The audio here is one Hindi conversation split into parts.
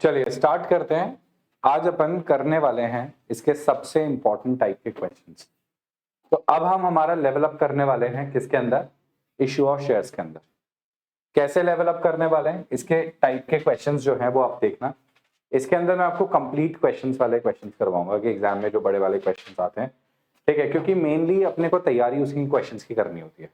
चलिए स्टार्ट करते हैं। आज अपन करने वाले हैं इसके सबसे इंपॉर्टेंट टाइप के क्वेश्चंस। तो अब हम हमारा लेवल अप करने वाले हैं किसके अंदर, इश्यू ऑफ शेयर्स के अंदर। कैसे लेवल अप करने वाले हैं, इसके टाइप के क्वेश्चंस जो हैं वो आप देखना। इसके अंदर मैं आपको कंप्लीट क्वेश्चंस वाले क्वेश्चंस करवाऊंगा कि एग्जाम में जो बड़े वाले क्वेश्चंस आते हैं, ठीक है, क्योंकि मेनली अपने को तैयारी उसी क्वेश्चंस की करनी होती है।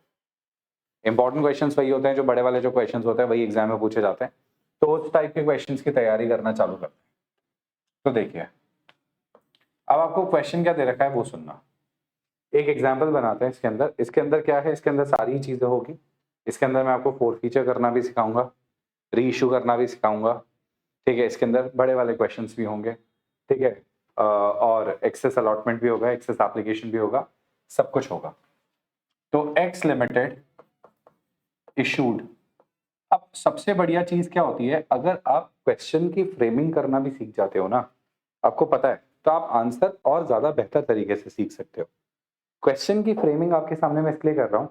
इंपॉर्टेंट क्वेश्चंस वही होते हैं, जो बड़े वाले जो क्वेश्चंस होते हैं वही एग्जाम में पूछे जाते हैं। तो उस टाइप के क्वेश्चंस की तैयारी करना चालू करते हैं। तो देखिए अब आपको क्वेश्चन क्या दे रखा है वो सुनना। एक एग्जाम्पल बनाते हैं। इसके अंदर क्या है, इसके अंदर सारी चीजें होगी। इसके अंदर मैं आपको फोर फीचर करना भी सिखाऊंगा, री इशू करना भी सिखाऊंगा, ठीक है। इसके अंदर बड़े वाले क्वेश्चंस भी होंगे, ठीक है, और एक्सेस अलॉटमेंट भी होगा, एक्सेस एप्लीकेशन भी होगा, सब कुछ होगा। तो एक्स लिमिटेड इशूड। अब सबसे बढ़िया चीज क्या होती है, अगर आप क्वेश्चन की फ्रेमिंग करना भी सीख जाते हो ना, आपको पता है, तो आप आंसर और ज्यादा बेहतर तरीके से सीख सकते हो। क्वेश्चन की फ्रेमिंग आपके सामने मैं इसलिए कर रहा हूं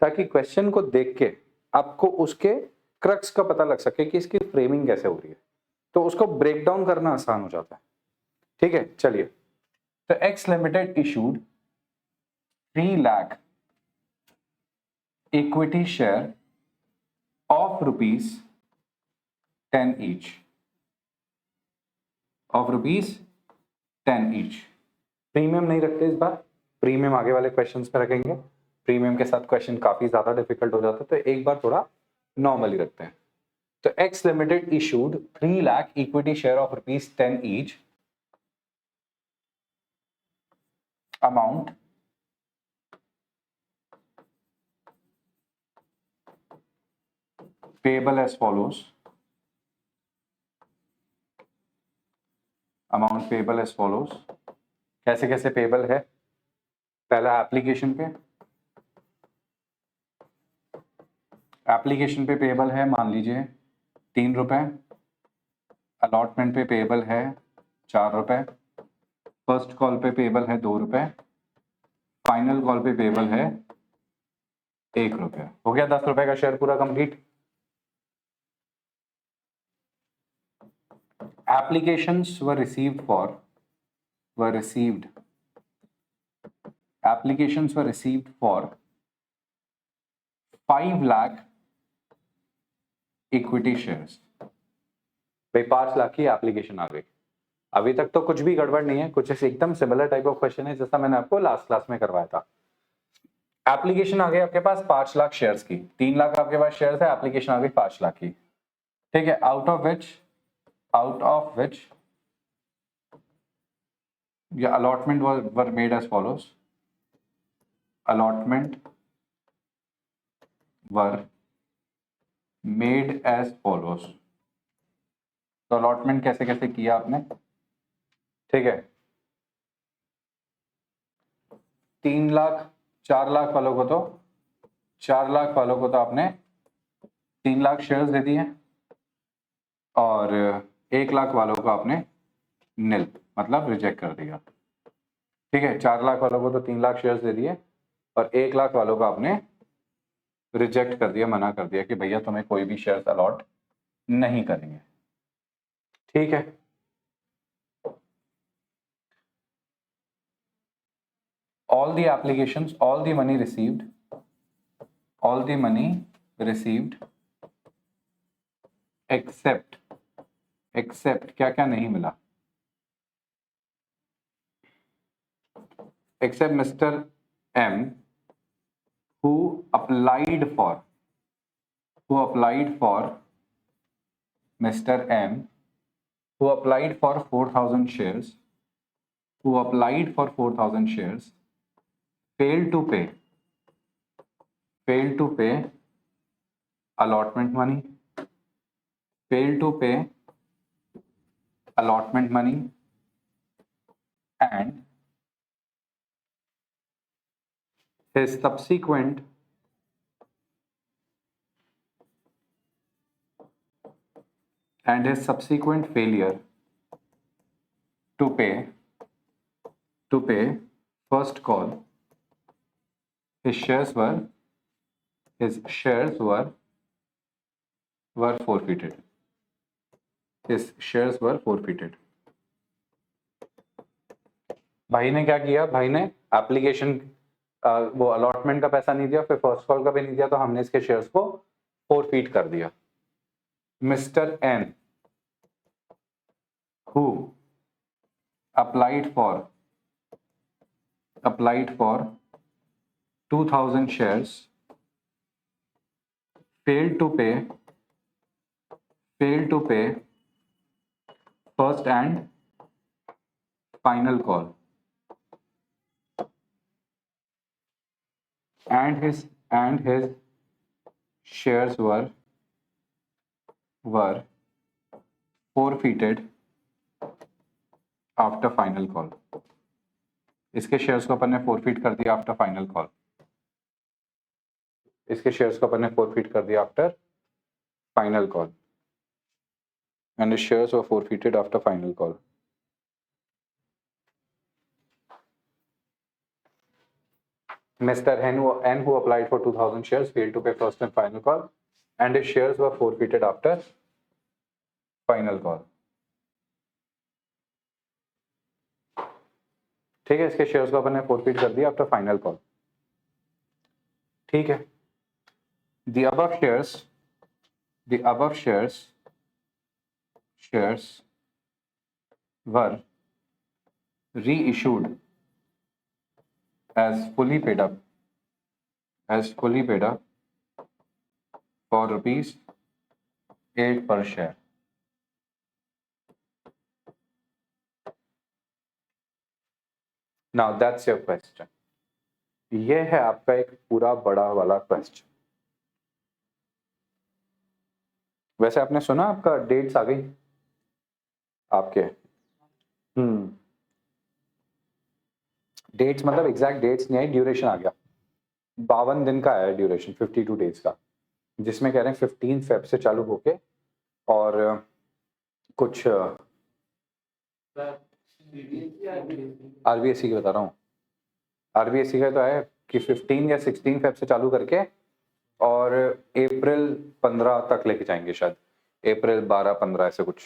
ताकि क्वेश्चन को देख के आपको उसके क्रक्स का पता लग सके कि इसकी फ्रेमिंग कैसे हो रही है, तो उसको ब्रेक डाउन करना आसान हो जाता है। ठीक है, चलिए। तो X limited issued 3 lakh equity share of rupees 10 each, of rupees 10 each. Premium नहीं रखते इस बार, प्रीमियम आगे वाले क्वेश्चंस में रखेंगे। प्रीमियम के साथ क्वेश्चन काफी ज्यादा डिफिकल्ट हो जाता है, तो एक बार थोड़ा नॉर्मली रखते हैं। तो X limited issued 3 lakh equity share of rupees 10 each, amount payable as follows, amount payable as follows. कैसे कैसे पेबल है, पहला एप्लीकेशन पे, एप्लीकेशन पे पेबल है मान लीजिए 3 रुपए, अलॉटमेंट पे पेबल है 4 रुपए, फर्स्ट कॉल पे पेबल है 2 रुपए, फाइनल कॉल पे पेबल है 1 रुपया। हो गया 10 रुपए का शेयर पूरा complete. Applications were received for, were received, applications were received for 5 lakh equity shares. भाई 5 लाख की एप्लीकेशन आ गई। अभी तक तो कुछ भी गड़बड़ नहीं है, कुछ ऐसे एकदम सिमिलर टाइप ऑफ क्वेश्चन है जैसा मैंने आपको लास्ट क्लास में करवाया था। एप्लीकेशन आ गई आपके पास 5 लाख शेयर्स की, 3 लाख आपके पास शेयर्स है, एप्लीकेशन आ गई 5 लाख की, ठीक है। आउट ऑफ विच या allotment were made as follows, allotment were made as follows। तो अलॉटमेंट कैसे कैसे किया आपने, ठीक है। 3 लाख 4 लाख वालों को तो 4 लाख वालों को तो आपने 3 लाख शेयर्स दे दिए, और 1 लाख वालों को आपने निल मतलब रिजेक्ट कर दिया, ठीक है। 4 लाख वालों को तो 3 लाख शेयर्स दे दिए, और 1 लाख वालों को आपने रिजेक्ट कर दिया, मना कर दिया कि भैया तुम्हें कोई भी शेयर्स अलॉट नहीं करेंगे, ठीक है। all the applications, all the money received, all the money received except क्या क्या नहीं मिला, except Mr. M who applied for Mr. M who applied for 4,000 shares, failed to pay allotment money, and his subsequent failure to pay first call, his shares were forfeited। His shares were forfeited. भाई ने क्या किया, भाई ने एप्लीकेशन वो अलॉटमेंट का पैसा नहीं दिया, फिर फर्स्ट कॉल का भी नहीं दिया, तो हमने इसके शेयर्स को फोरफीट कर दिया। Mister N who applied for 2000 shares failed to pay first and final call, and his shares were forfeited after final call। इसके शेयर्स को अपन ने फोरफीट कर दिया आफ्टर फाइनल कॉल। इसके शेयर्स को अपन ने फोरफीट कर दिया after final call, and his shares were forfeited after final call। Mr. N who applied for 2000 shares failed to pay first and final call, and his shares were forfeited after final call। ठीक है, इसके शेयर्स को अपन ने फोरफीट कर दिया आफ्टर फाइनल कॉल। ठीक है, the above shares were reissued as fully paid up for rupees 8 per share। Now that's your question। ये है आपका एक पूरा बड़ा वाला क्वेश्चन। वैसे आपने सुना आपका डेट्स आ गई आपके? डेट्स मतलब एग्जैक्ट डेट्स नहीं आई, ड्यूरेशन आ गया। 52 दिन का आया ड्यूरेशन, 52 डेज का, जिसमें कह रहे हैं 15 फेब से चालू होके और कुछ आरबीएससी की बता रहा हूँ, आरबीएससी का तो है कि 15 या 16 फेब से चालू करके और अप्रैल 15 तक लेके जाएंगे, शायद अप्रैल 12-15 ऐसे कुछ।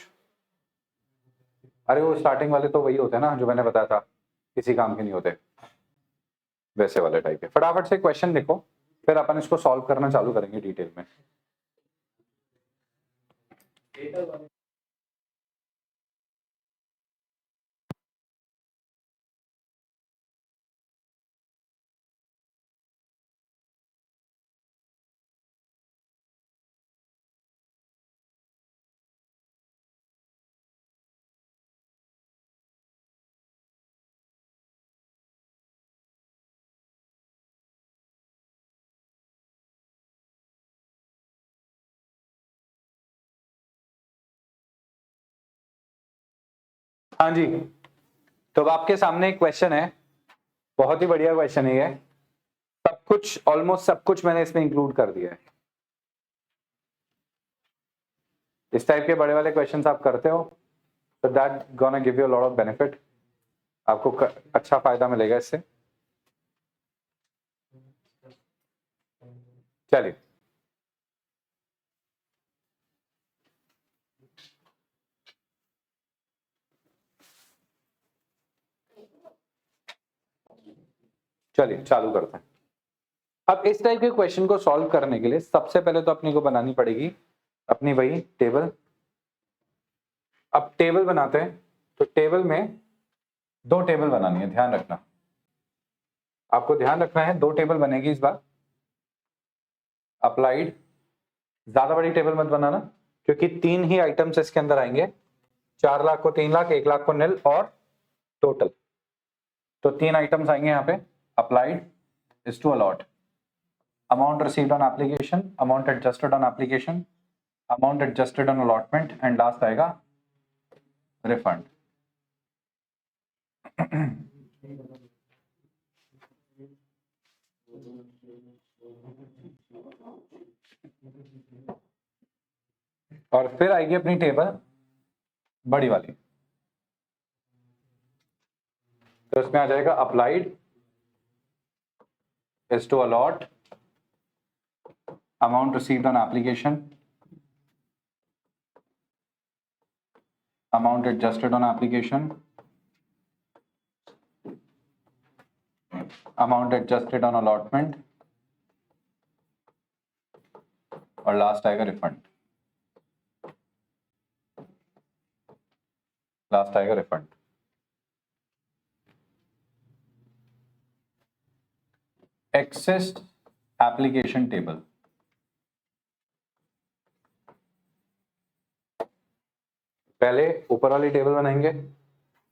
अरे वो स्टार्टिंग वाले तो वही होते हैं ना जो मैंने बताया था, किसी काम के नहीं होते, वैसे वाले टाइप के। फटाफट से क्वेश्चन देखो, फिर अपन इसको सॉल्व करना चालू करेंगे डिटेल में। हाँ जी, तो अब आपके सामने एक क्वेश्चन है, बहुत ही बढ़िया क्वेश्चन है ये। सब कुछ, ऑलमोस्ट सब कुछ मैंने इसमें इंक्लूड कर दिया है। इस टाइप के बड़े वाले क्वेश्चंस आप करते हो तो that gonna give you a lot of benefit, आपको अच्छा फायदा मिलेगा इससे। चलिए, चालू करते हैं। अब इस टाइप के क्वेश्चन को सॉल्व करने के लिए सबसे पहले तो अपने को बनानी पड़ेगी अपनी वही टेबल। अब टेबल बनाते हैं, तो टेबल में 2 टेबल बनानी है, ध्यान रखना, आपको ध्यान रखना है 2 टेबल बनेगी इस बार। अप्लाइड, ज्यादा बड़ी टेबल मत बनाना क्योंकि 3 ही आइटम्स इसके अंदर आएंगे, 4 लाख को 3 लाख, 1 लाख को निल और टोटल, तो 3 आइटम्स आएंगे यहाँ पे। Applied is to allot, amount received on application, amount adjusted on application, amount adjusted on allotment, and last आएगा रिफंड। और फिर आएगी अपनी टेबल बड़ी वाली, तो इसमें आ जाएगा applied is to allot, amount received on application, amount adjusted on application, amount adjusted on allotment, और लास्ट आएगा रिफंड, लास्ट आएगा रिफंड। एक्सेस एप्लीकेशन टेबल, पहले ऊपर वाली टेबल बनाएंगे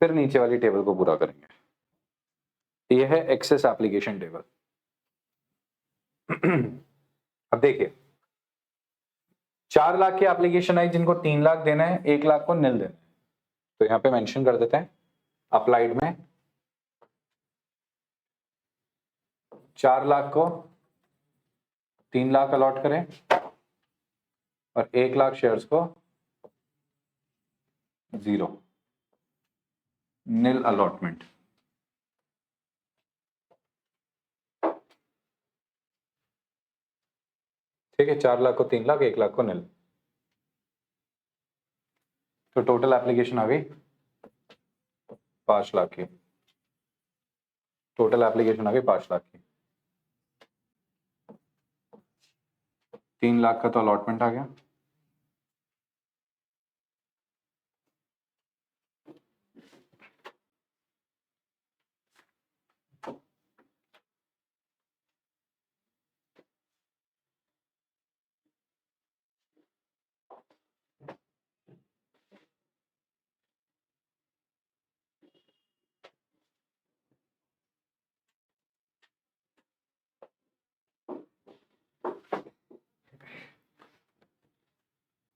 फिर नीचे वाली टेबल को पूरा करेंगे। यह है एक्सेस एप्लीकेशन टेबल। अब देखिए 4 लाख की एप्लीकेशन आई जिनको 3 लाख देना है, 1 लाख को निल देना है, तो यहां पे मेंशन कर देते हैं अप्लाइड में 4 लाख को 3 लाख अलॉट करें और 1 लाख शेयर्स को 0, निल अलॉटमेंट। ठीक है, 4 लाख को 3 लाख, 1 लाख को निल, तो टोटल एप्लीकेशन आ गई 5 लाख की, टोटल एप्लीकेशन आ गई 5 लाख की। 3 लाख का तो अलॉटमेंट आ गया,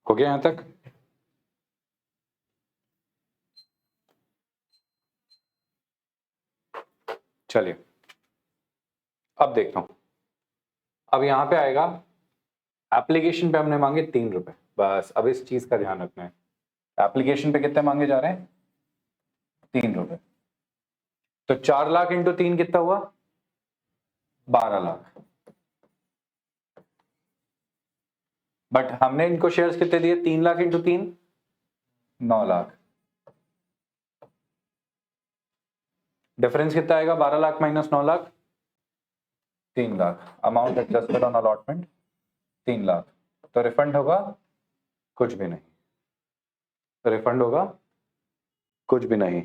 हो गया यहां तक। चलिए अब देखता हूं, अब यहां पे आएगा एप्लीकेशन पे हमने मांगे 3 रुपए, बस अब इस चीज का ध्यान रखना है। एप्लीकेशन पे कितने मांगे जा रहे हैं? 3 रुपए। तो 4 लाख इंटू 3 कितना हुआ? 12 लाख। बट हमने इनको शेयर्स कितने दिए? 3 लाख इंटू 3 9 लाख। डिफरेंस कितना आएगा? 12 lakh minus 9 lakh 3 lakh. Amount adjusted on allotment 3 lakh. तो रिफंड होगा कुछ भी नहीं, रिफंड होगा कुछ भी नहीं।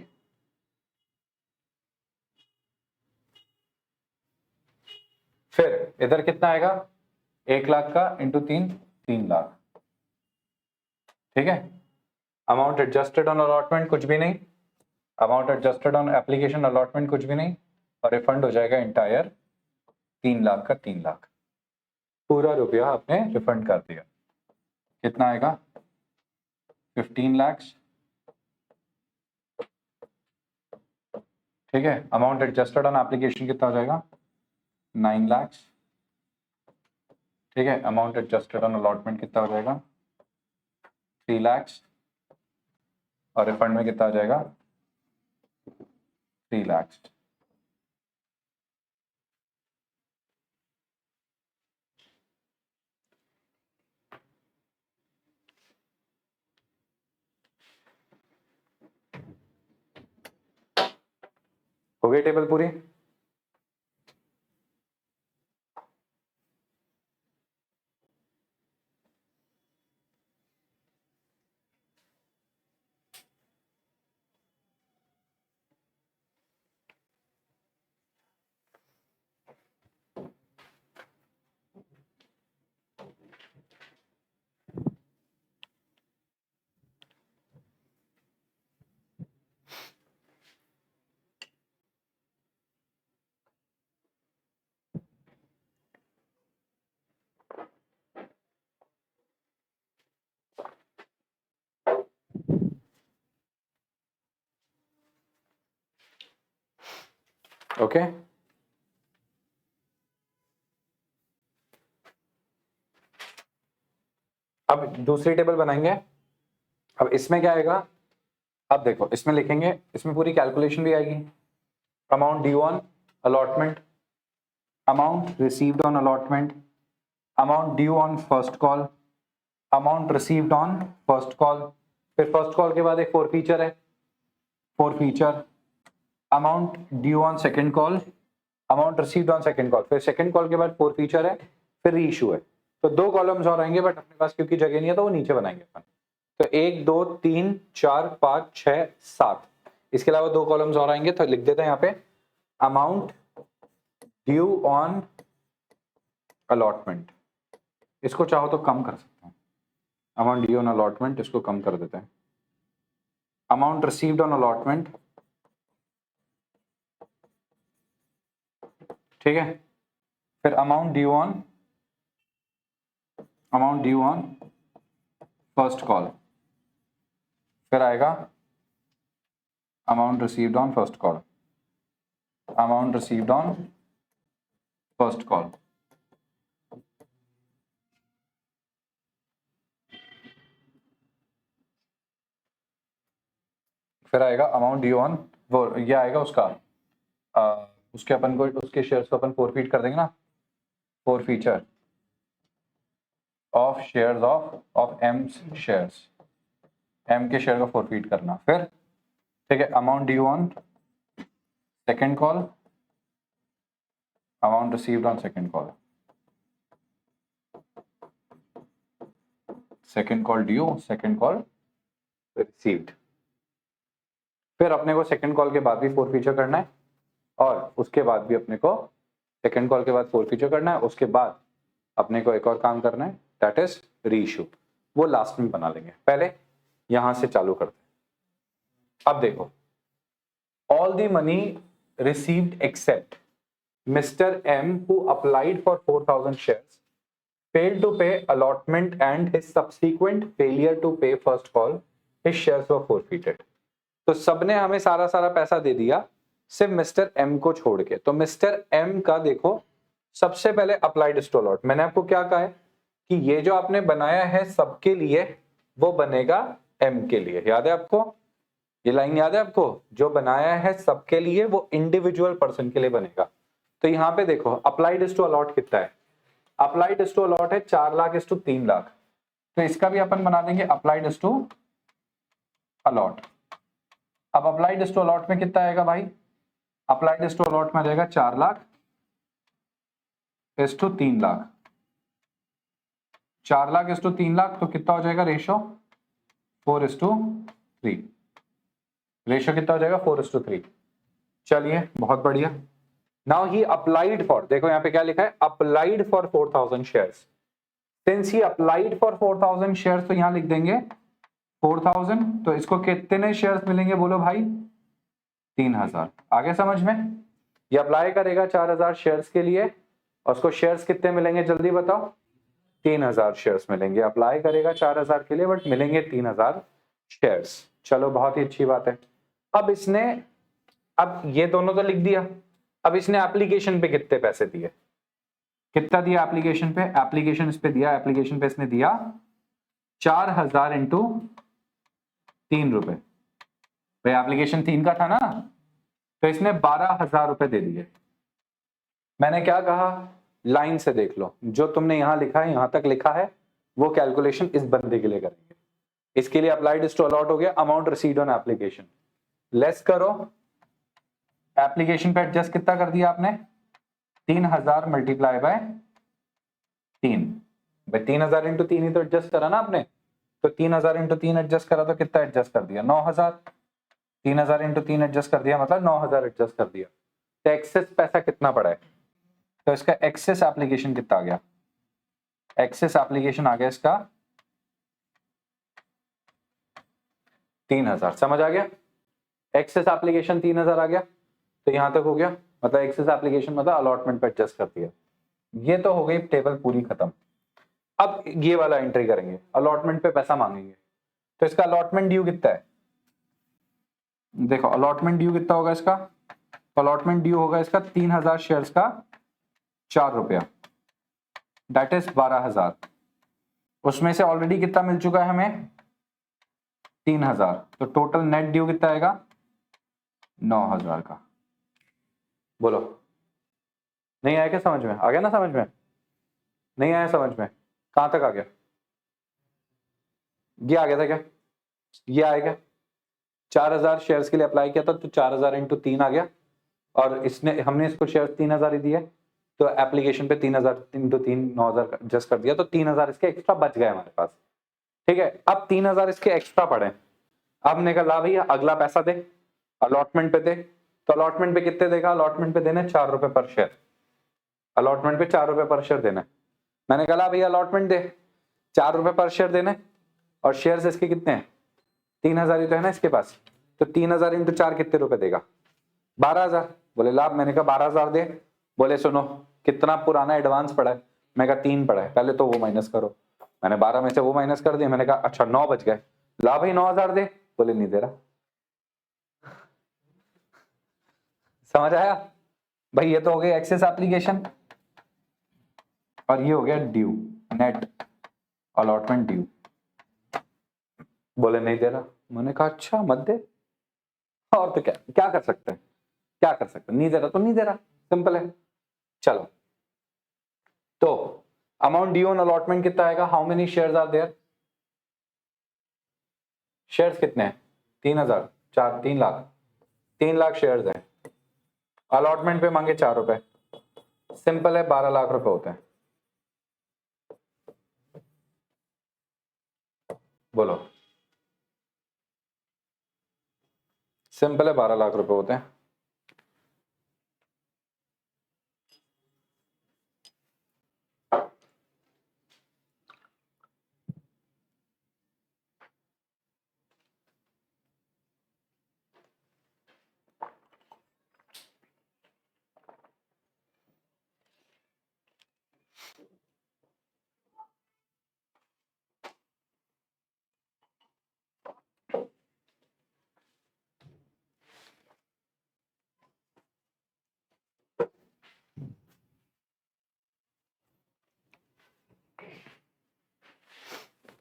फिर इधर कितना आएगा? 1 लाख का इंटू 3 लाख। ठीक है, अमाउंट एडजस्टेड ऑन अलॉटमेंट कुछ भी नहीं, amount adjusted on application allotment कुछ भी नहीं, और रिफंड हो जाएगा इंटायर 3 लाख का 3 लाख। पूरा रुपया आपने रिफंड कर दिया। कितना आएगा? 15 लाख। ठीक है, अमाउंट एडजस्टेड ऑन एप्लीकेशन कितना हो जाएगा? 9 लाख। ठीक है, अमाउंट एडजस्टेड ऑन अलॉटमेंट कितना हो जाएगा? 3 लाख, और रिफंड में कितना हो जाएगा? 3 लाख। हो गई टेबल पूरी? ओके, अब दूसरी टेबल बनाएंगे। अब इसमें क्या आएगा? अब देखो, इसमें लिखेंगे, इसमें पूरी कैलकुलेशन भी आएगी। Amount due on allotment, amount received on allotment, amount due on first call, amount received on first call, फिर फर्स्ट कॉल के बाद एक फोर फीचर है, four feature amount due on second call, amount received on second call, फिर सेकंड कॉल के बाद फोर फीचर है, फिर री इशू है। तो दो कॉलम्स और आएंगे, बट अपने पास क्योंकि जगह नहीं है तो वो नीचे बनाएंगे अपन। तो 1 2 3 4 5 6 7, इसके अलावा दो कॉलम्स और आएंगे, तो लिख देते हैं यहाँ पे अमाउंट ड्यू ऑन अलॉटमेंट। इसको चाहो तो कम कर सकते हैं, अमाउंट ड्यू ऑन अलॉटमेंट, इसको कम कर देते हैं। अमाउंट रिसीव्ड ऑन अलॉटमेंट, ठीक है। फिर amount due on first call, फिर आएगा amount received on first call, amount received on first call, फिर आएगा अमाउंट ड्यू ऑन, वो ये आएगा उसका उसके अपन को, उसके शेयर्स को अपन फोरफीट कर देंगे ना, forfeiture of shares of M shares, M के शेयर का फोरफीट करना। फिर ठीक है, amount due on second call, amount received on second call, second call due, second call received. फिर अपने को सेकंड कॉल के बाद भी फोर फीचर करना है, और उसके बाद भी अपने को सेकंड कॉल के बाद फोर फीचर करना है, उसके बाद अपने को एक और काम करना है, दैट इज री इशू। वो लास्ट में बना लेंगे, पहले यहां से चालू करते हैं। अब देखो, all the money received except mister M who applied for 4000 shares failed to pay allotment and his subsequent failure to pay first call, his shares were forfeited। तो सबने हमें सारा पैसा दे दिया, सिर्फ मिस्टर एम को छोड़ के। तो मिस्टर एम का देखो, सबसे पहले अप्लाइड टू अलॉट, मैंने आपको क्या कहा है कि ये जो आपने बनाया है सबके लिए, वो बनेगा एम के लिए। याद है आपको, ये लाइन याद है आपको, जो बनाया है सबके लिए वो इंडिविजुअल पर्सन के लिए बनेगा। तो यहाँ पे देखो अप्लाइड टू अलॉट कितना है, अप्लाइड टू अलॉट है 4 लाख इस टू 3 लाख, तो इसका भी अपन बना देंगे अप्लाइड टू अलॉट। अब अप्लाइड टू अलॉट में कितना आएगा भाई, अप्लाइड टू अलॉट में रहेगा 4 लाख इस टू 3 लाख, 4 लाख इस टू 3 लाख, तो कितना हो जाएगा रेशो 4:3, रेशो कितना हो जाएगा 4:3। चलिए बहुत बढ़िया। नाउ ही अप्लाइड फॉर, देखो यहाँ पे क्या लिखा है, applied for 4000 shares. Since he applied for 4000 shares, तो यहाँ लिख देंगे 4000, तो इसको कितने शेयर्स मिलेंगे बोलो भाई, 3000। आगे समझ में, ये अप्लाई करेगा 4000 शेयर्स के लिए, और उसको शेयर्स कितने मिलेंगे जल्दी बताओ, 3000 शेयर्स मिलेंगे। अप्लाई करेगा 4000 के लिए, बट मिलेंगे 3000 शेयर्स। चलो बहुत ही अच्छी बात है। अब इसने, अब ये दोनों तो लिख दिया, अब इसने एप्लीकेशन पे कितने पैसे दिए, कितना दिया एप्लीकेशन पे, एप्लीकेशन इस पे दिया, एप्लीकेशन पे इसने दिया 4000 इंटू 3 रुपए। भाई एप्लीकेशन 3 का था ना, तो इसने 12000 रुपए दे दिए। मैंने क्या कहा, लाइन से देख लो, जो तुमने यहां लिखा है, यहां तक लिखा है, वो कैलकुलेशन इस बंदे के लिए करेंगे। इसके लिए अप्लाइड टू अलॉट हो गया, amount received on application, less करो, एप्लीकेशन पे एडजस्ट कितना कर दिया आपने, 3000 मल्टीप्लाई बाय 3, भाई 3000 इंटू 3 ही तो एडजस्ट करा ना आपने, तो 3000 इंटू 3 एडजस्ट करा तो कितना एडजस्ट कर दिया, 9000। 3000 इंटू 3 एडजस्ट कर दिया मतलब 9000 एडजस्ट कर दिया। तो एक्सेस पैसा कितना पड़ा है, तो इसका एक्सेस एप्लीकेशन कितना आ गया, एक्सेस एप्लीकेशन आ गया इसका 3000। समझ आ गया, एक्सेस एप्लीकेशन 3000 आ गया, तो यहां तक हो गया, मतलब एक्सेस एप्लीकेशन मतलब अलॉटमेंट पे एडजस्ट कर दिया। ये तो हो गई टेबल पूरी खत्म। अब ये वाला एंट्री करेंगे, अलॉटमेंट पे पैसा मांगेंगे, तो इसका अलॉटमेंट ड्यू कितना है, देखो अलॉटमेंट ड्यू कितना होगा इसका, अलॉटमेंट ड्यू होगा इसका 3000 शेयर्स का 4 रुपया, दैट इज 12000। उसमें से ऑलरेडी कितना मिल चुका है हमें, 3000, तो टोटल नेट ड्यू कितना आएगा, 9000 का। बोलो नहीं आया क्या समझ में, आ गया ना समझ में, नहीं आया समझ में, कहां तक आ गया, ये आ गया था क्या, ये आएगा 4000 शेयर्स के लिए अप्लाई किया था तो 4000 इंटू 3 आ गया, और इसने हमने इसको शेयर 3000 ही दिए तो एप्लीकेशन पे 3000 इंटू 3 9000 एडजस्ट कर दिया तो 3000 इसके एक्स्ट्रा बच गए हमारे पास। ठीक है, अब 3000 इसके एक्स्ट्रा पड़े, अब हमने कहा ला भैया अगला पैसा दे, अलॉटमेंट पे दे। तो अलॉटमेंट पे कितने देगा? अलॉटमेंट पे देने 4 रुपए पर शेयर, अलॉटमेंट पे 4 रुपए पर शेयर देना। मैंने कहा भैया अलॉटमेंट दे, 4 रुपए पर शेयर देने, और शेयर्स इसके कितने हैं? 3000 ही तो है ना इसके पास, तो 3000 इंटू 4 कितने रुपए देगा? 12000। बोले लाभ, मैंने कहा 12000 दे। बोले सुनो कितना पुराना एडवांस पड़ा है? मैं कहा 3 पड़ा है, पहले तो वो माइनस करो। मैंने 12 में से वो माइनस कर दिया, मैंने कहा अच्छा 9 बच गए, ला भाई 9000 दे। बोले नहीं दे रहा। समझ आया भाई? ये तो हो गया एक्सेस एप्लीकेशन, और ये हो गया ड्यू, नेट अलॉटमेंट ड्यू। बोले नहीं दे रहा। मैंने कहा अच्छा मत दे, और तो क्या क्या कर सकते हैं, क्या कर सकते हैं, नहीं दे रहा तो नहीं दे रहा, सिंपल है। चलो, तो अमाउंट ड्यू ऑन अलॉटमेंट कितना आएगा? How many shares are there? Shares कितने हैं? 3000, 4 3 लाख, 3 लाख शेयर्स हैं। अलॉटमेंट पे मांगे 4 रुपए, सिंपल है 12 लाख रुपए होते हैं। बोलो, सिंपल है 12 लाख रुपए होते हैं।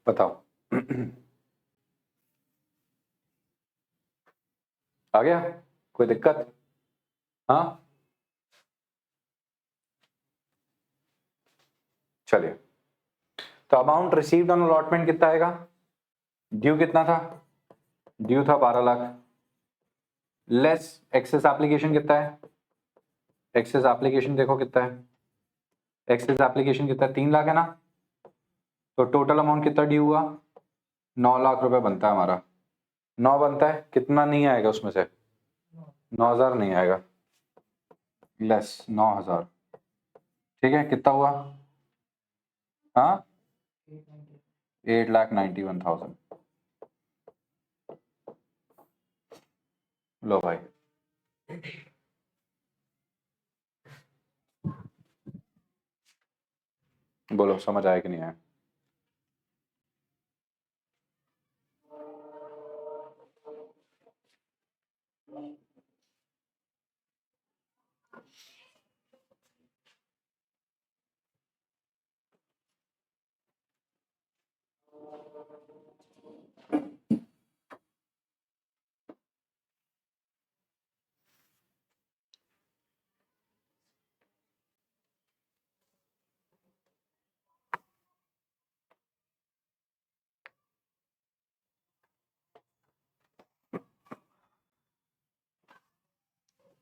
बताओ आ गया? कोई दिक्कत? हाँ चलिए, तो अमाउंट रिसीव्ड ऑन अलॉटमेंट कितना आएगा? ड्यू कितना था? ड्यू था 12 लाख, लेस एक्सेस एप्लीकेशन कितना है? एक्सेस एप्लीकेशन देखो कितना है, एक्सेस एप्लीकेशन कितना है? 3 लाख है ना, तो टोटल अमाउंट कितना ड्यू हुआ? 9 लाख रुपए बनता है हमारा। 9 बनता है, कितना नहीं आएगा उसमें से? 9000 नहीं आएगा, लेस 9000। ठीक है, कितना हुआ? हाँ 8,91,000। लो भाई, बोलो समझ आया कि नहीं आया?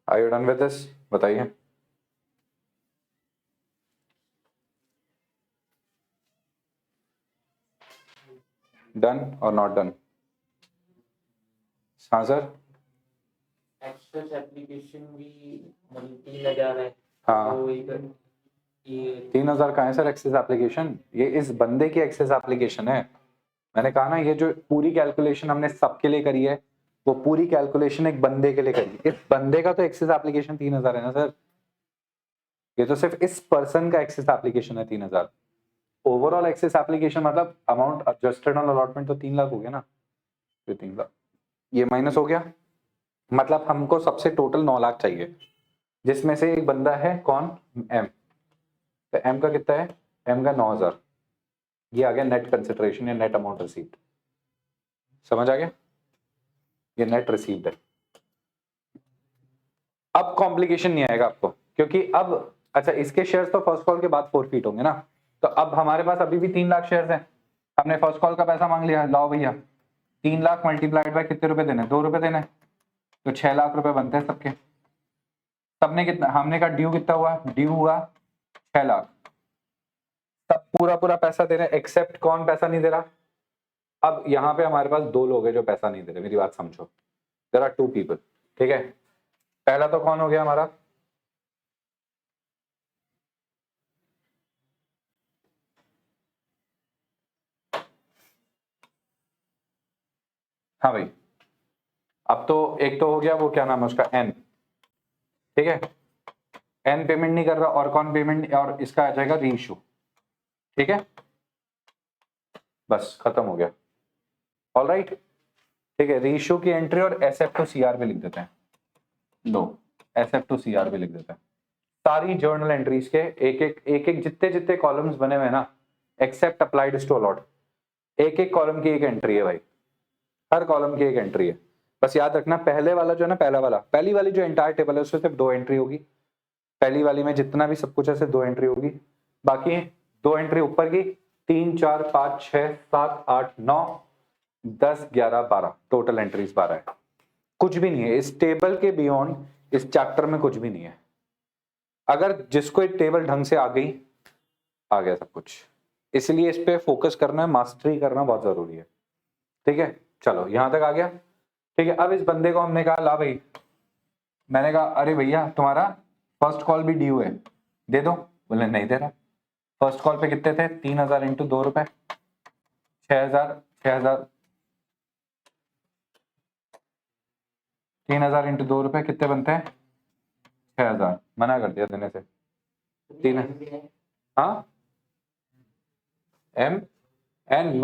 Are you done with this? बताइए। डन और नॉट डन? हाँ सर, एक्सेस एप्लीकेशन भी 3000 है। हाँ तो ये 3000 का है सर एक्सेस एप्लीकेशन, ये इस बंदे की एक्सेस एप्लीकेशन है। मैंने कहा ना, ये जो पूरी कैलकुलेशन हमने सबके लिए करी है, वो पूरी कैलकुलेशन एक बंदे के लिए करी है। इस बंदे का तो एक्सेस एप्लीकेशन 3000 है ना सर, ये तो सिर्फ इस पर्सन का एक्सेस एप्लीकेशन है 3000। ओवरऑल एक्सेस एप्लीकेशन मतलब अमाउंट एडजस्टेड ऑन अलॉटमेंट तो 3 लाख हो गया ना, ये 3 लाख ये माइनस हो गया, मतलब हमको सबसे टोटल 9 लाख चाहिए, जिसमें से एक बंदा है कौन? एम। तो एम का कितना है? एम का 9000। ये आ गया नेट कंसिडरेशन या नेट अमाउंट रिसीव्ड। समझ आ गया? ये नेट रिसीव्ड है। अब कॉम्प्लिकेशन नहीं आएगा आपको, क्योंकि अब अच्छा इसके शेयर्स तो फर्स्ट कॉल के बाद फोरफीट होंगे ना, तो अब हमारे पास अभी भी 3 लाख शेयर्स हैं। हमने फर्स्ट कॉल का पैसा मांग लिया, लाओ भैया 3 लाख मल्टीप्लाइड बाय कितने रुपए देने, 2 रुपए देने, तो 6 लाख रुपए बनते हैं सबके। सबने कितना, हमने कहा ड्यू कितना हुआ, ड्यू हुआ 6 लाख, सब पूरा पूरा पैसा दे रहे हैं, एक्सेप्ट कौन पैसा नहीं दे रहा। अब यहाँ पे हमारे पास 2 लोग हैं जो पैसा नहीं दे रहे, मेरी बात समझो, देयर आर 2 पीपल, ठीक है। पहला तो कौन हो गया हमारा, हाँ भाई, अब तो एक तो हो गया, वो क्या नाम है उसका, एन, ठीक है। एन पेमेंट नहीं कर रहा, और कौन पेमेंट, और इसका आ जाएगा रीइश्यू, ठीक है, बस खत्म हो गया, ऑल राइट, ठीक है। रीइश्यू की एंट्री और एसएफ टू सीआर भी लिख देते हैं, लो एसएफ टू सीआर भी लिख देते हैं। सारी जर्नल एंट्रीज के एक जितने जितने कॉलम्स बने हुए हैं ना, एक्सेप्ट अप्लाइड टू अलॉट, एक एक कॉलम की एक एंट्री है भाई, हर कॉलम की एक एंट्री है। बस याद रखना, पहले वाला जो है ना, पहली वाली जो एंटायर टेबल है उसमें सिर्फ 2 एंट्री होगी, पहली वाली में जितना भी सब कुछ है सिर्फ 2 एंट्री होगी, बाकी 2 एंट्री ऊपर की, 3 4 5 6 7 8 9 10 11 12, टोटल एंट्रीज 12 है। कुछ भी नहीं है इस टेबल के बियॉन्ड, इस चैप्टर में कुछ भी नहीं है। अगर जिसको एक टेबल ढंग से आ गई, आ गया सब कुछ, इसलिए इस पे फोकस करना है, मास्टरी करना बहुत जरूरी है, ठीक है। चलो यहां तक आ गया, ठीक है। अब इस बंदे को हमने कहा ला भाई, मैंने कहा अरे भैया तुम्हारा फर्स्ट कॉल भी ड्यू है, दे दो, बोले नहीं दे रहा। फर्स्ट कॉल पे कितने थे, 3000 इंटू 2 रुपए, 6000 6000, 3000 इंटू 2 रुपए कितने बनते हैं, 6000, मना कर दिया देने से। तीन, हाँ एम एन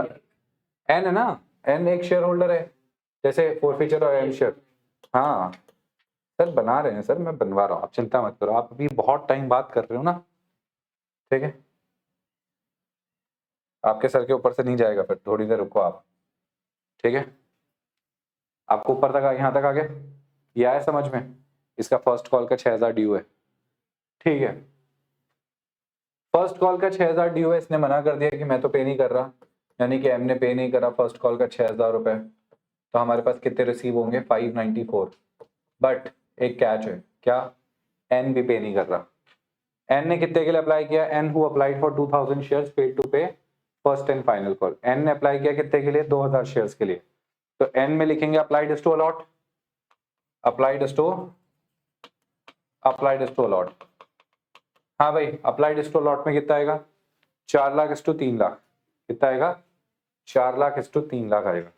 एन है ना, एन एक शेयर होल्डर है, जैसे फोरफीचर और एम शेयर, हाँ सर बना रहे हैं सर, मैं बनवा रहा हूँ, आप चिंता मत करो, आप अभी बहुत टाइम बात कर रहे हो ना, ठीक है। आपके सर के ऊपर से नहीं जाएगा, फिर थोड़ी देर रुको आप, ठीक है। आपको ऊपर तक यहाँ तक आ गया, ये आया समझ में, इसका फर्स्ट कॉल का 6000 ड्यू है, ठीक है। फर्स्ट कॉल का 6000 ड्यू है, इसने मना कर दिया कि मैं तो पे नहीं कर रहा, यानी कि एम ने पे नहीं करा फर्स्ट कॉल का 6000 रुपए, तो हमारे पास कितने रिसीव होंगे, 594। बट एक कैच है, क्या, एन भी पे नहीं कर रहा। एन ने कितने के लिए अप्लाई किया, Ann who applied for 2000 shares paid to pay first and final call, Ann ने अप्लाई किया कितने के लिए, 2000 शेयर्स के लिए, तो एन में लिखेंगे applied to allot, applied to allot, हाँ भाई अप्लाइड टू अलॉट में कितना आएगा, 4 लाख इस टू 3 लाख, कितना आएगा, 4 लाख इस टू 3 लाख आएगा।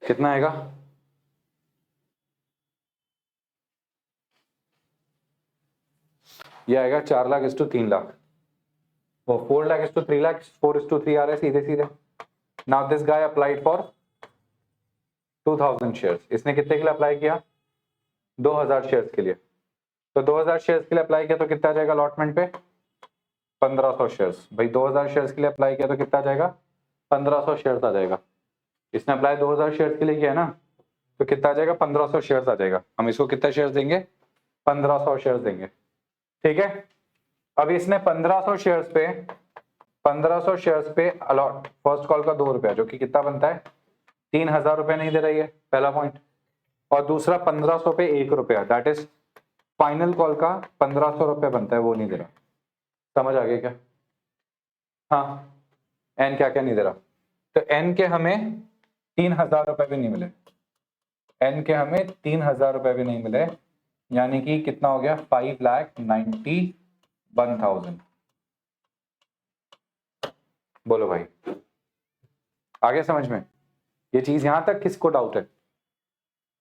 कितना आएगा, ये आएगा 4 लाख इस टू 3 लाख, वो 4 लाख इस टू 3 लाख, 4 इस टू 3 आ रहे हैं सीधे सीधे। Now this guy applied for 2000 shares, इसने कितने के लिए अप्लाई किया, 2000 शेयर्स के लिए, तो 2000 शेयर्स के लिए अप्लाई किया तो कितना आ जाएगा अलॉटमेंट पे, 1500 शेयर्स, भाई 2000 शेयर्स के लिए अप्लाई किया तो कितना आ जाएगा, 1500 शेयर्स आ जाएगा। इसने अप्लाई 2000 शेयर्स के लिए किया है ना, तो कितना आ जाएगा, 1500 शेयर्स आ जाएगा। हम इसको कितना शेयर्स देंगे, 1500 शेयर्स देंगे, ठीक है। अब इसने 1500 शेयर्स पे अलॉट, फर्स्ट कॉल का 2 रुपया, जो कि कितना बनता है, 3000 रुपए नहीं दे रही है, पहला पॉइंट, और दूसरा 1500 पे 1 रुपया, दैट इज फाइनल कॉल का 1500 रुपए बनता है, वो नहीं दे रहा। समझ आ गया क्या, हाँ एन क्या क्या नहीं दे रहा, तो एन के हमें 3000 रुपए भी नहीं मिले, एन के हमें 3000 रुपए भी नहीं मिले, यानी कि कितना हो गया, 5,91,000। बोलो भाई आगे समझ में, ये चीज यहां तक किसको डाउट है,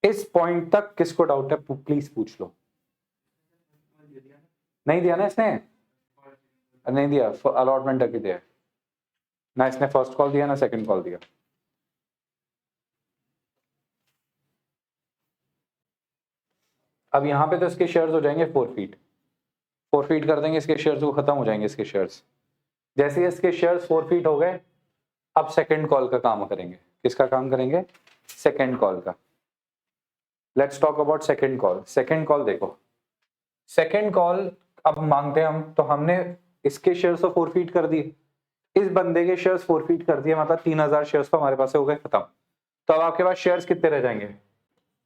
इस पॉइंट तक किसको डाउट है, प्लीज पूछ लो। नहीं दिया ना इसने, नहीं दिया, अलॉटमेंट तक ही दिया ना, इसने फर्स्ट कॉल दिया ना सेकंड कॉल दिया। अब यहाँ पे तो इसके शेयर्स हो जाएंगे फोरफीट कर देंगे, इसके शेयर्स को खत्म हो जाएंगे इसके शेयर्स। जैसे इसके शेयर्स फोरफीट हो गए, अब सेकंड कॉल का काम करेंगे, किसका काम करेंगे, सेकंड कॉल का। Let's talk about second call. Second call देखो, सेकंड कॉल अब मांगते हैं हम, तो हमने इसके शेयर्स तो फोरफीट कर दिए, इस बंदे के शेयर्स फोरफीट कर दिए, मतलब 3000 शेयर्स तो हमारे पास से हो गए खत्म। तो अब आपके पास शेयर्स कितने रह जाएंगे?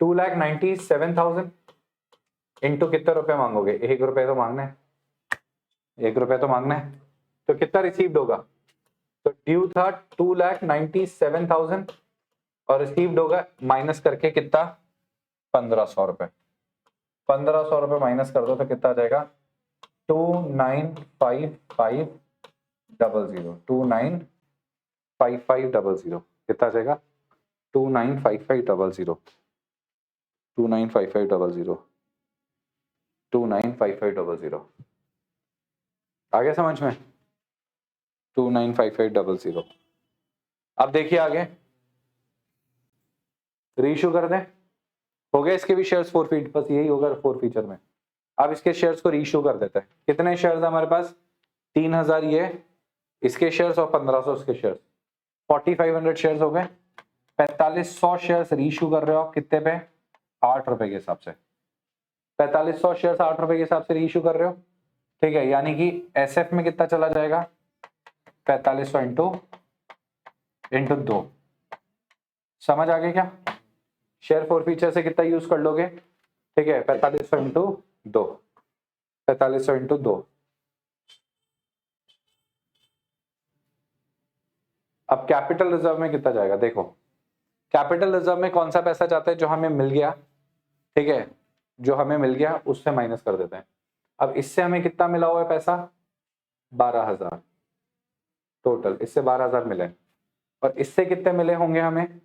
2,97,000 इंटू कितने रुपए मांगोगे? 1 रुपए तो मांगना है, 1 रुपए तो मांगना है, तो कितना रिसीव्ड होगा? तो ड्यू था 2,97,000 और रिसीव्ड होगा माइनस करके कितना? 1500 रुपए। 1500 रुपए माइनस कर दो तो कितना आ जाएगा? 295500, 295500 कितना आ जाएगा? 295500, 295500, 295500 आ गया समझ में? 295500। अब देखिए आगे रीइश्यू कर दें, हो गया इसके भी शेयर्स फोरफीट, बस यही होगा फोर फीचर में। अब इसके शेयर्स को रीइश्यू कर देते हैं। कितने शेयर्स हमारे पास? 3000 ये इसके शेयर्स और 1500 उसके शेयर्स, 4500 शेयर्स हो गए। 4500 शेयर्स रीइश्यू कर रहे हो आप कितने पे? 8 रुपए के हिसाब से। 4500 शेयर्स 8 रुपए के हिसाब से रीइश्यू कर रहे हो, ठीक है। यानी कि एसएफ में कितना चला जाएगा? 4500 इंटू 2। समझ आ गया क्या? शेयर फोर फीचर से कितना यूज कर लोगे? ठीक है, 4500 इंटू 2, 4500 इंटू 2। अब कैपिटल रिजर्व में कितना जाएगा? देखो, कैपिटल रिजर्व में कौन सा पैसा जाता है? जो हमें मिल गया, ठीक है, जो हमें मिल गया उससे माइनस कर देते हैं। अब इससे हमें कितना मिला हुआ है पैसा? 12,000 टोटल, इससे 12,000 मिले। और इससे कितने मिले होंगे हमें?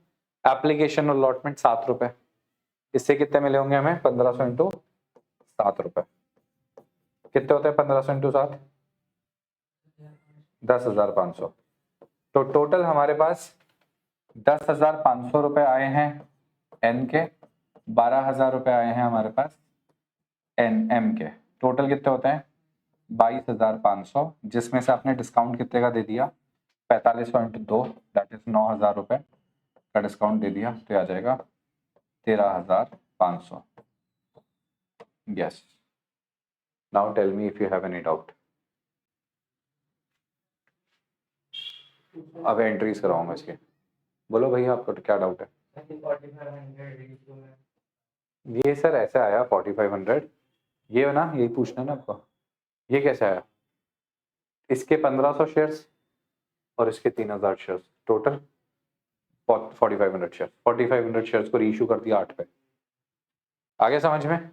एप्लीकेशन और अलॉटमेंट 7 रुपए। इससे कितने मिले होंगे हमें? 1500 इंटू 7 रुपए। कितने होते हैं 1500 इंटू 7? 10,500। तो टोटल हमारे पास 10,500 रुपए आए हैं एन के, 12,000 रुपए आए हैं हमारे पास एन एम के। टोटल कितने होते हैं? 22,500, जिसमें से आपने डिस्काउंट कितने का दे दिया? 4500 इंटू 2, दैट इज 9,000 रुपए का डिस्काउंट दे दिया, तो आ जाएगा 13,500। Yes, now tell me if you have any doubt. अब एंट्रीज कराऊंगा इसके, बोलो भैया आपको क्या डाउट है? 4500 में ये सर ऐसे आया 4500, ये ना यही पूछना है ना आपको, ये कैसे आया? इसके 1500 शेयर्स और इसके 3000 शेयर्स, टोटल 4500 शेयर्स। 4500 शेयर्स को रीइश्यू कर दिया 8 पे। आगे समझ में?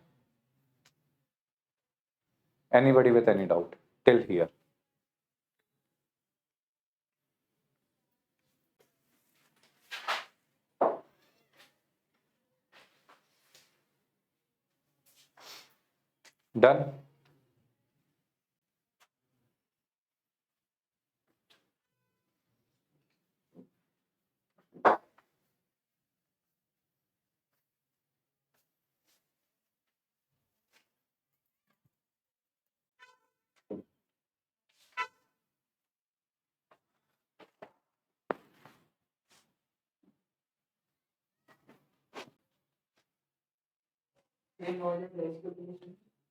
Anybody with any doubt till here? Done?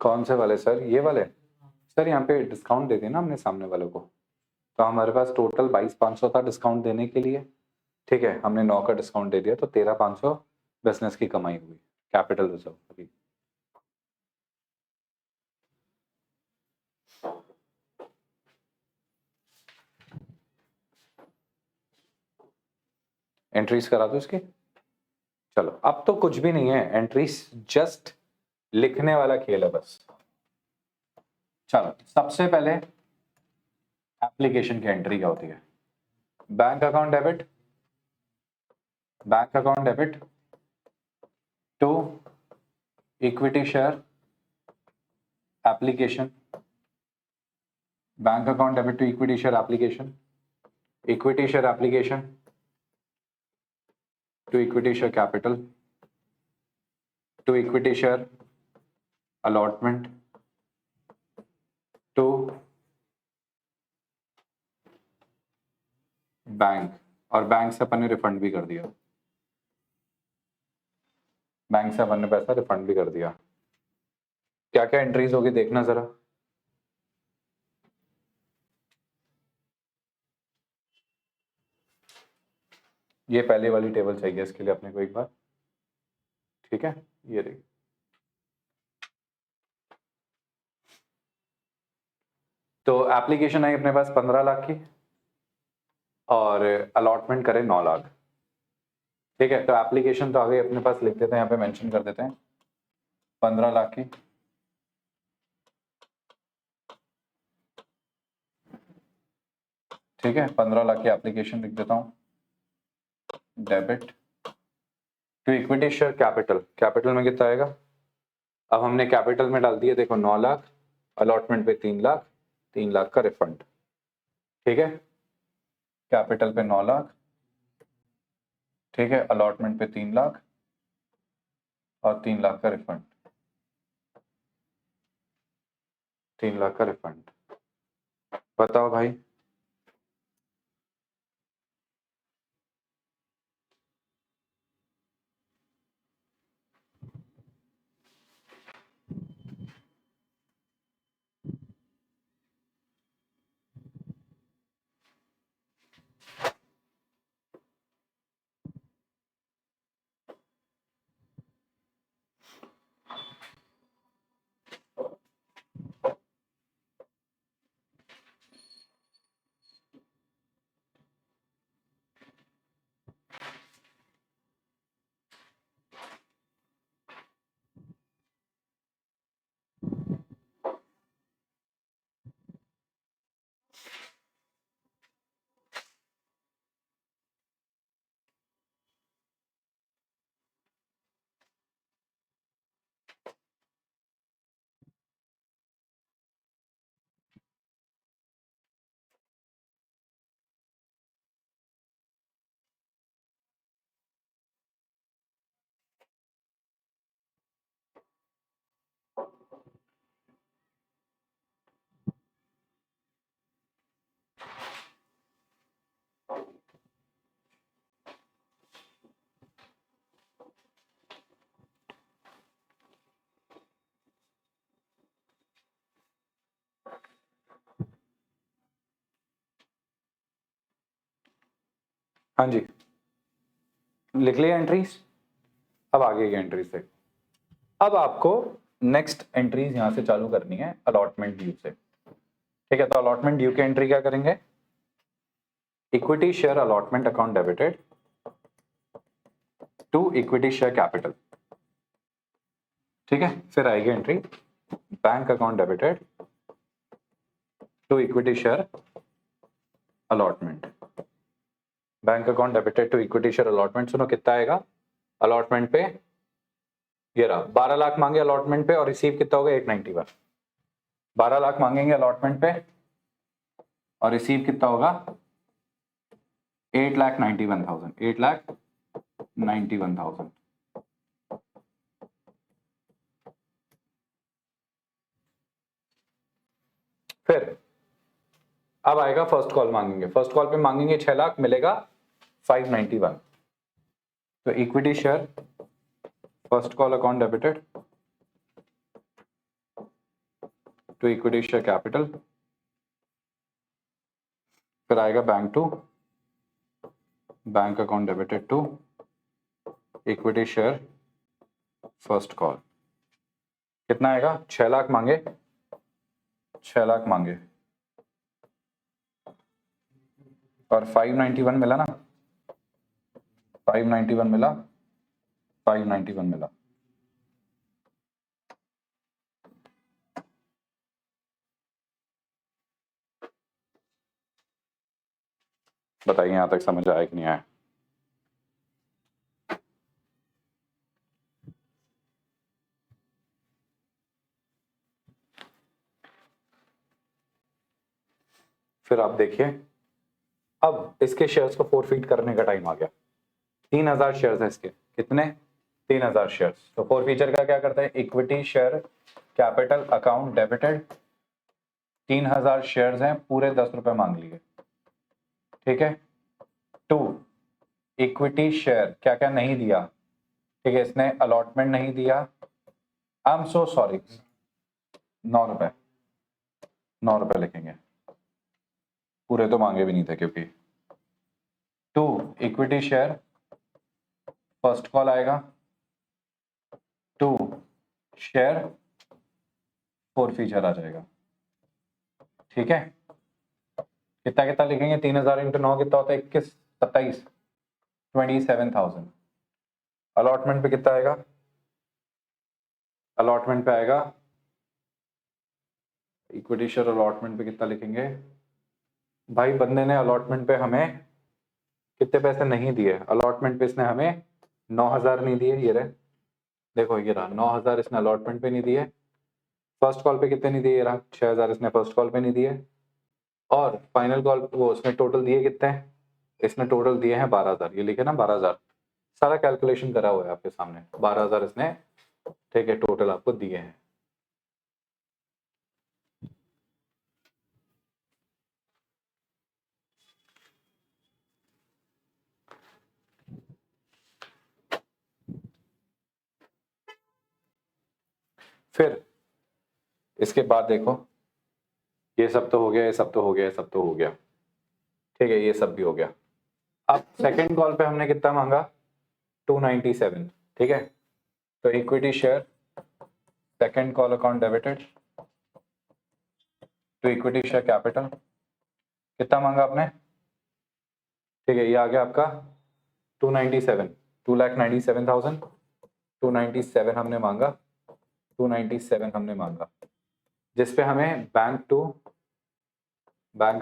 कौन से वाले सर? ये वाले? सर यहाँ पे डिस्काउंट दे दिया ना हमने सामने वालों को, तो हमारे पास टोटल 22,500 था डिस्काउंट देने के लिए, ठीक है। हमने 9 का डिस्काउंट दे दिया, तो 13,500 बिजनेस की कमाई हुई, कैपिटल रिजर्व अभी। एंट्रीज करा दो इसकी। चलो अब तो कुछ भी नहीं है, एंट्रीज जस्ट लिखने वाला खेल है बस। चलो सबसे पहले एप्लीकेशन की एंट्री क्या होती है? Bank account debit, bank account debit to equity share application, bank account debit to equity share application, equity share application to equity share capital, to equity share allotment, to bank, और बैंक से अपन ने रिफंड भी कर दिया। बैंक से अपन ने पैसा रिफंड भी कर दिया। क्या क्या एंट्रीज होगी देखना जरा। ये पहले वाली टेबल चाहिए इसके लिए अपने को एक बार, ठीक है, ये रही। तो एप्लीकेशन आई अपने पास 15 लाख की और अलॉटमेंट करें 9 लाख, ठीक है। तो एप्लीकेशन तो आ गई अपने पास, लिख देते हैं यहाँ पे, मेंशन कर देते हैं 15 लाख की, ठीक है। 15 लाख की एप्लीकेशन लिख देता हूँ। Debit to equity share capital, capital में कितना आएगा, अब हमने कैपिटल में डाल दिया देखो 9 लाख, अलॉटमेंट पे 3 लाख, 3 लाख का रिफंड, ठीक है। कैपिटल पे 9 लाख, ठीक है, अलॉटमेंट पे 3 लाख और 3 लाख का रिफंड, 3 लाख का रिफंड। बताओ भाई, हाँ जी, लिख लिया एंट्रीज। अब आगे की एंट्रीज देख। अब आपको नेक्स्ट एंट्रीज यहां से चालू करनी है अलॉटमेंट ड्यू से, ठीक है। तो अलॉटमेंट ड्यू की एंट्री क्या करेंगे, equity share allotment account debited to equity share capital, ठीक है। फिर आएगी entry bank account debited to equity share allotment, bank account debited to equity share allotment. सुनो कितना आएगा, अलॉटमेंट पे ये रहा 12 लाख मांगे अलॉटमेंट पे और रिसीव कितना होगा 891, 12 लाख मांगेंगे अलॉटमेंट पे और रिसीव कितना होगा 8,91,000, 8,91,000। फिर अब आएगा फर्स्ट कॉल मांगेंगे, फर्स्ट कॉल पे मांगेंगे 6 लाख, मिलेगा 591। तो equity share first call account debited to equity share capital, फिर आएगा bank account debited to equity share first call. कितना आएगा, 6 लाख मांगे, 6 लाख मांगे और 591 मिला ना, 591 मिला, 591 मिला। बताइए यहां तक समझ आया कि नहीं आया। फिर आप देखिए, अब इसके शेयर्स को फोरफीट करने का टाइम आ गया। 3000 शेयर्स है इसके, कितने, 3000 शेयर्स। तो फोरफीचर का क्या करता है, equity share capital account debited, 3000 shares हैं, पूरे 10 रुपए मांग लिए, ठीक है। टू इक्विटी शेयर क्या क्या नहीं दिया, ठीक है, इसने अलॉटमेंट नहीं दिया, आई एम सो सॉरी, 9 रुपए, 9 रुपए लिखेंगे, पूरे तो मांगे भी नहीं थे क्योंकि 2 इक्विटी शेयर फर्स्ट कॉल आएगा, 2 शेयर फोर फीचर आ जाएगा। ठीक है, कितना कितना लिखेंगे, 3000 इंटू 9 कितना होता है, 21, 27, 27,000। अलॉटमेंट पे कितना आएगा, अलॉटमेंट पे आएगा, इक्विटी शेयर अलॉटमेंट पे कितना लिखेंगे भाई, बंदे ने अलॉटमेंट पे हमें कितने पैसे नहीं दिए, अलॉटमेंट पे इसने हमें 9000 नहीं दिए, ये रहे देखो, ये रहा 9000 इसने अलॉटमेंट पे नहीं दिए, फर्स्ट कॉल पे कितने नहीं दिए, ये रहा 6000 इसने फर्स्ट कॉल पे नहीं दिए, और फाइनल कॉल वो उसने टोटल दिए कितने हैं, इसने टोटल दिए हैं 12000, ये लिखे ना 12000, सारा कैलकुलेशन करा हुआ है आपके सामने, 12000 इसने, ठीक है, टोटल आपको दिए हैं। फिर इसके बाद देखो, ये सब तो हो गया, ये सब तो हो गया, ये सब तो हो गया, ठीक है, ये सब भी हो गया। अब सेकंड कॉल पे हमने कितना मांगा, 297, ठीक है, तो equity share second call account debited to equity share capital, कितना मांगा आपने, ठीक है, ये आ गया आपका 297, 2,97,000, 297 हमने मांगा, 297 हमने मांगा, जिसपे हमें bank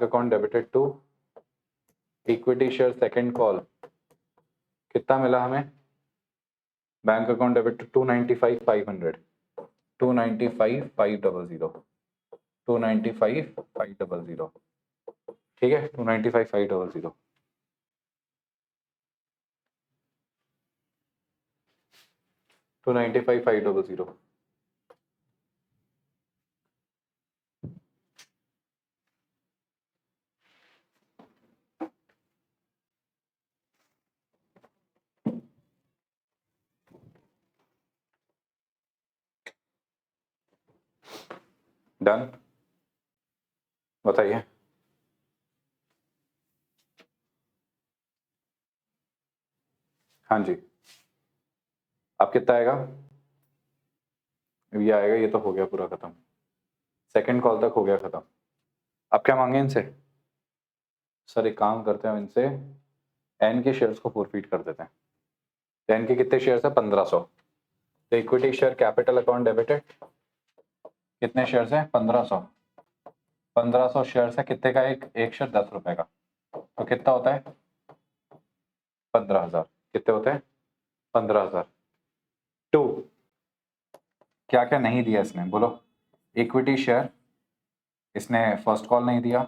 account debited to equity share second call कितना मिला हमें, बैंक अकाउंट डेबिट 295,500, 295,500, 295,500, ठीक है, 295,500, टू 95,500, डन, बताइए। हाँ जी, अब कितना आएगा, ये आएगा, ये तो हो गया पूरा खत्म, सेकंड कॉल तक हो गया खत्म। अब क्या मांगे इनसे, सर एक काम करते हैं, इनसे एन के शेयर्स को फोरफीट कर देते हैं। एन के कितने शेयर्स है, 1500, तो equity share capital account debited कितने शेयर्स है, 1500, 1500 शेयर्स है, कितने का, एक शेयर 10 रुपए का, तो कितना होता है 15,000, कितने होते हैं 15,000। टू, क्या क्या नहीं दिया इसने बोलो, इक्विटी शेयर इसने फर्स्ट कॉल नहीं दिया,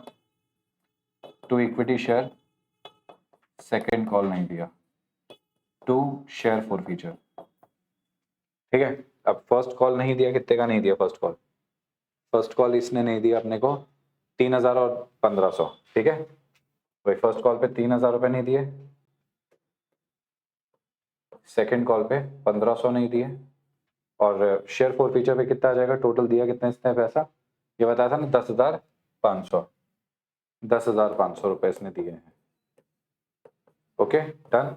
to equity share second call नहीं दिया, टू शेयर फॉर फीचर, ठीक है। अब फर्स्ट कॉल नहीं दिया, कितने का नहीं दिया फर्स्ट कॉल, फर्स्ट कॉल इसने नहीं दिया अपने को 3,000 और 1,500, ठीक है, भाई फर्स्ट कॉल पे 3,000 रुपए नहीं दिए, सेकंड कॉल पे 1,500 नहीं दिए, और शेयर फॉर फीचर पे कितना आ जाएगा, टोटल दिया कितना इसने पैसा, ये बताया था ना 10,500, 10,500 रुपए इसने दिए हैं, ओके डन,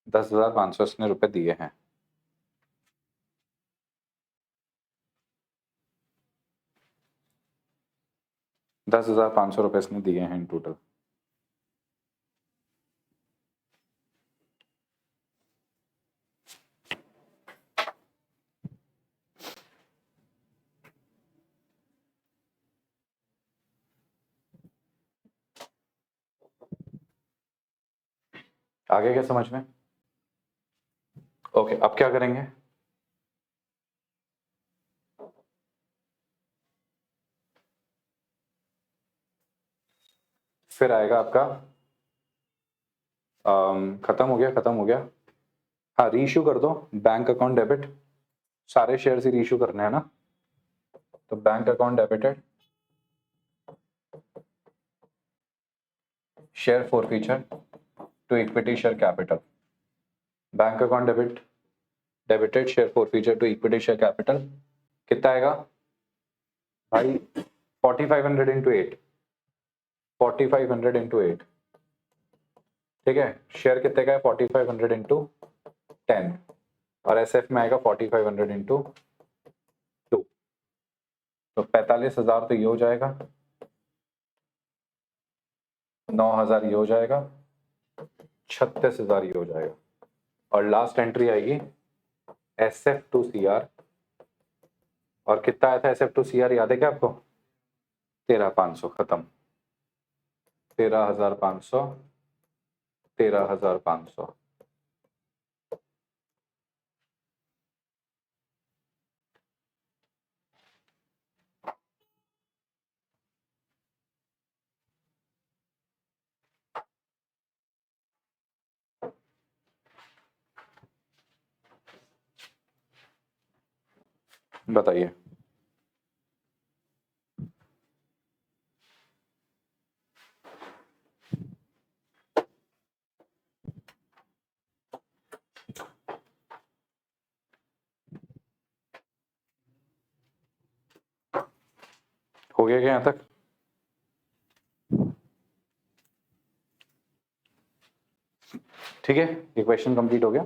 10,500 इसने रुपए दिए हैं। ₹10,500 इसने दिए हैं इन टोटल। आगे क्या समझ में, ओके अब क्या करेंगे, फिर आएगा आपका खत्म हो गया, खत्म हो गया, हाँ रीइश्यू कर दो, बैंक अकाउंट डेबिट, सारे शेयर ही रीइश्यू करने हैं ना, तो bank account debited share forfeiture to equity share capital, bank account debit debited share forfeiture to equity share capital कितना आएगा भाई 4500 इंटू 8, 4500 इंटू 8, ठीक है। शेयर कितने का है 4500 इंटू 10 और एसएफ में आएगा 4500 इंटू 2, तो 45,000 तो ये हो जाएगा, 9,000 ये हो जाएगा, 36,000 ये हो जाएगा और लास्ट एंट्री आएगी एसएफ टू सीआर। और कितना आया था एसएफ टू सीआर याद है क्या आपको? 13,500 खत्म, 13,500, 13,500। बताइए हो गया क्या यहाँ तक? ठीक है, ये क्वेश्चन कंप्लीट हो गया।